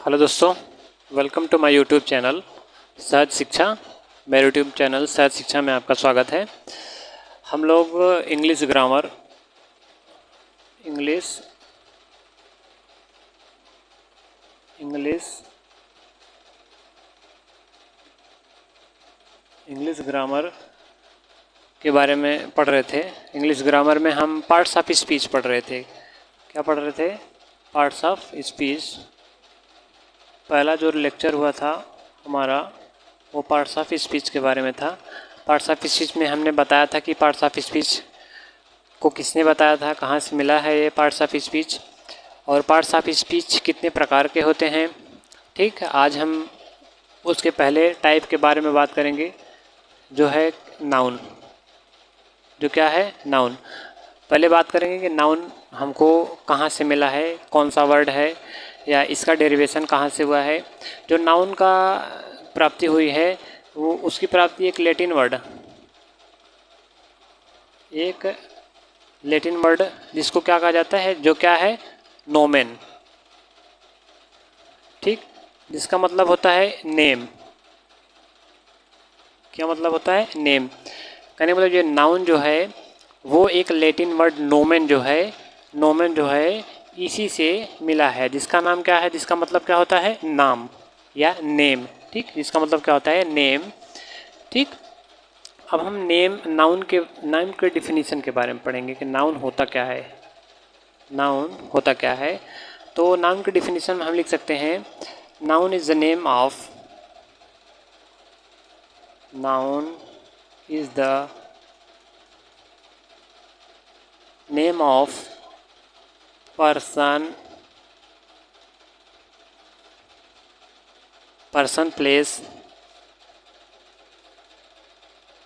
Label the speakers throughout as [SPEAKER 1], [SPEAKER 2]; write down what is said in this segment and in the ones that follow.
[SPEAKER 1] Hello दोस्तों, welcome to my YouTube channel Sahaj Shiksha. मेरे YouTube channel Sahaj शिक्षा में आपका स्वागत है। हम लोग इंग्लिश ग्रामर, इंग्लिश ग्रामर के बारे में पढ़ रहे थे। इंग्लिश ग्रामर में हम पार्ट्स ऑफ स्पीच पढ़ रहे थे। क्या पढ़ रहे थे? Parts of speech. पहला जो लेक्चर हुआ था हमारा वो पार्ट्स ऑफ स्पीच के बारे में था। पार्ट्स ऑफ स्पीच में हमने बताया था कि पार्ट्स ऑफ स्पीच को किसने बताया था, कहाँ से मिला है ये पार्ट्स ऑफ स्पीच, और पार्ट्स ऑफ स्पीच कितने प्रकार के होते हैं। ठीक, आज हम उसके पहले टाइप के बारे में बात करेंगे जो है नाउन। जो क्या है? नाउन। पहले बात करेंगे कि नाउन हमको कहाँ से मिला है, कौन सा वर्ड है या इसका डेरिवेशन कहाँ से हुआ है। जो नाउन का प्राप्ति हुई है वो उसकी प्राप्ति एक लैटिन वर्ड जिसको क्या कहा जाता है, जो क्या है? नोमेन। ठीक, जिसका मतलब होता है नेम। क्या मतलब होता है? नेम। कहने मतलब ये नाउन जो है वो एक लैटिन वर्ड नोमेन जो है इसी से मिला है, जिसका नाम क्या है, जिसका मतलब क्या होता है? नाम या नेम। ठीक, जिसका मतलब क्या होता है? नेम। ठीक, अब हम नाउन के डिफिनीशन के बारे में पढ़ेंगे कि नाउन होता क्या है। तो नाउन के डिफिनीशन में हम लिख सकते हैं, noun is the name of person, place,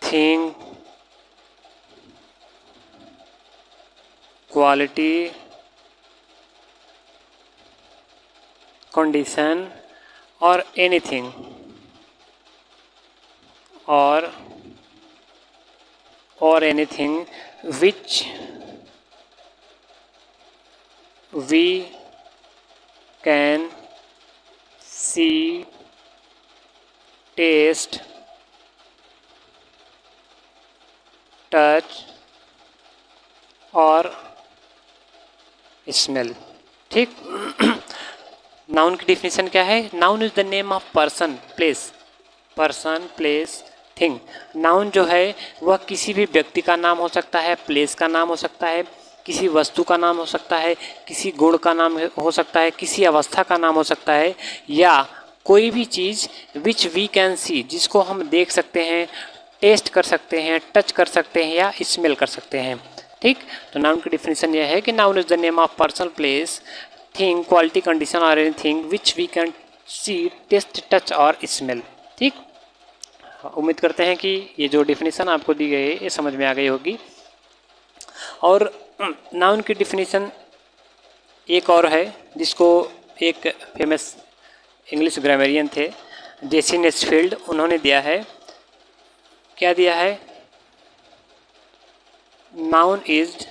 [SPEAKER 1] thing, quality, condition or anything which we can see, taste, touch और स्मेल। ठीक, नाउन की डिफिनीशन क्या है? Noun is the name of person, place, thing. Noun जो है वह किसी भी व्यक्ति का नाम हो सकता है, प्लेस का नाम हो सकता है, किसी वस्तु का नाम हो सकता है, किसी गुण का नाम हो सकता है, किसी अवस्था का नाम हो सकता है, या कोई भी चीज़ विच वी कैन सी, जिसको हम देख सकते हैं, टेस्ट कर सकते हैं, टच कर सकते हैं या स्मेल कर सकते हैं। ठीक, तो नाउन की डिफिनीशन यह है कि noun is the name of person, place, thing, quality, condition और anything which we can see, taste, touch और स्मेल। ठीक, उम्मीद करते हैं कि ये जो डिफिनीशन आपको दी गई है ये समझ में आ गई होगी। और नाउन की डिफिनीशन एक और है जिसको एक फेमस इंग्लिश ग्रामेरियन थे जेसी नेस्फील्ड, उन्होंने दिया है। क्या दिया है? Noun is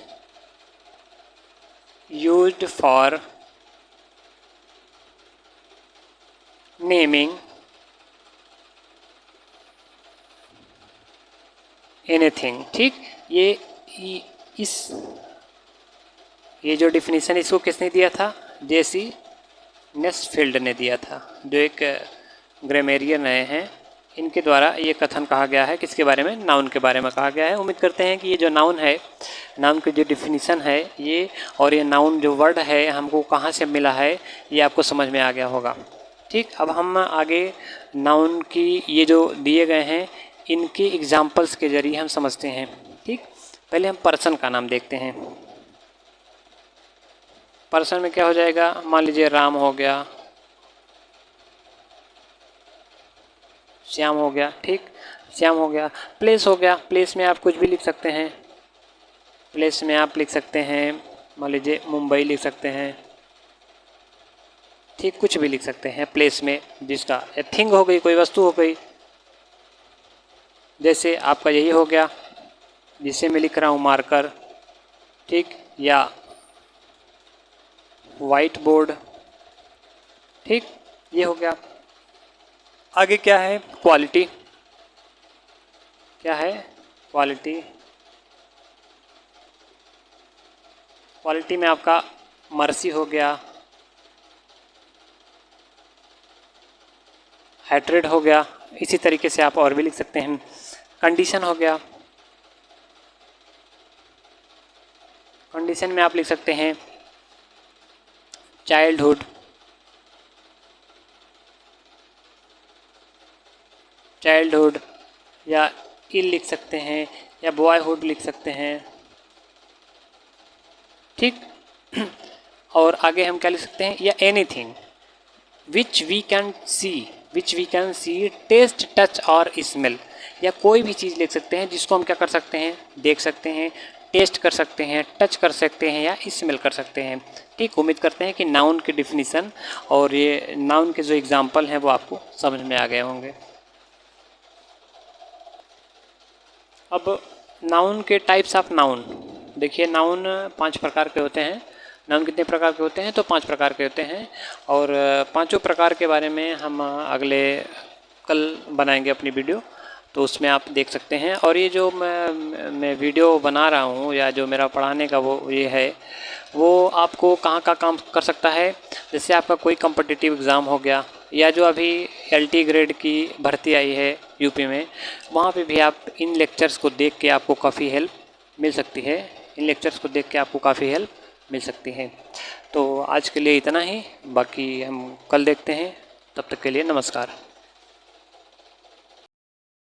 [SPEAKER 1] used for naming anything. ठीक, ये जो डिफिनीशन इसको किसने दिया था? जेसी नेस्फील्ड ने दिया था, जो एक ग्रामेरियन रहे हैं। इनके द्वारा ये कथन कहा गया है, किसके बारे में? नाउन के बारे में कहा गया है। उम्मीद करते हैं कि ये जो नाउन है, नाउन की जो डिफिनीशन है ये, और ये नाउन जो वर्ड है हमको कहाँ से मिला है, ये आपको समझ में आ गया होगा। ठीक, अब हम आगे नाउन की ये जो दिए गए हैं इनके एग्जाम्पल्स के जरिए हम समझते हैं। ठीक, पहले हम पर्सन का नाम देखते हैं। पर्सन में क्या हो जाएगा? मान लीजिए राम हो गया, श्याम हो गया। ठीक, श्याम हो गया। प्लेस हो गया, प्लेस में आप कुछ भी लिख सकते हैं। प्लेस में आप लिख सकते हैं, मान लीजिए मुंबई लिख सकते हैं। ठीक, कुछ भी लिख सकते हैं प्लेस में, जिसका थिंग हो गई, कोई वस्तु हो गई। जैसे आपका यही हो गया जिसे मैं लिख रहा हूँ मार्कर। ठीक, या वाइट बोर्ड। ठीक, ये हो गया। आगे क्या है, क्वालिटी। क्या है, क्वालिटी। क्वालिटी में आपका मर्सी हो गया, हेट्रेड हो गया, इसी तरीके से आप और भी लिख सकते हैं। कंडीशन हो गया, कंडीशन में आप लिख सकते हैं चाइल्डहुड, चाइल्डहुड, या इल लिख सकते हैं, या बॉयहुड लिख सकते हैं, ठीक। और आगे हम क्या लिख सकते हैं, या anything which we can see, which we can see, taste, touch और स्मेल, या कोई भी चीज़ लिख सकते हैं जिसको हम क्या कर सकते हैं, देख सकते हैं, टेस्ट कर सकते हैं, टच कर सकते हैं, या स्मेल कर सकते हैं, ठीक। उम्मीद करते हैं कि नाउन की डिफिनीसन और ये नाउन के जो एग्जाम्पल हैं वो आपको समझ में आ गए होंगे। अब नाउन के टाइप्स ऑफ नाउन देखिए, नाउन 5 प्रकार के होते हैं। नाउन कितने प्रकार के होते हैं, तो 5 प्रकार के होते हैं, और पांचों प्रकार के बारे में हम कल बनाएंगे अपनी वीडियो, तो उसमें आप देख सकते हैं। और ये जो मैं वीडियो बना रहा हूँ, या जो मेरा पढ़ाने का वो ये है, वो आपको कहाँ का काम कर सकता है। जैसे आपका कोई कॉम्पिटिटिव एग्ज़ाम हो गया, या जो अभी LT ग्रेड की भर्ती आई है यूपी में, वहाँ पे भी आप इन लेक्चर्स को देख के आपको काफ़ी हेल्प मिल सकती है। इन लेक्चर्स को देख के आपको काफ़ी हेल्प मिल सकती है। तो आज के लिए इतना ही, बाकी हम कल देखते हैं। तब तक के लिए नमस्कार।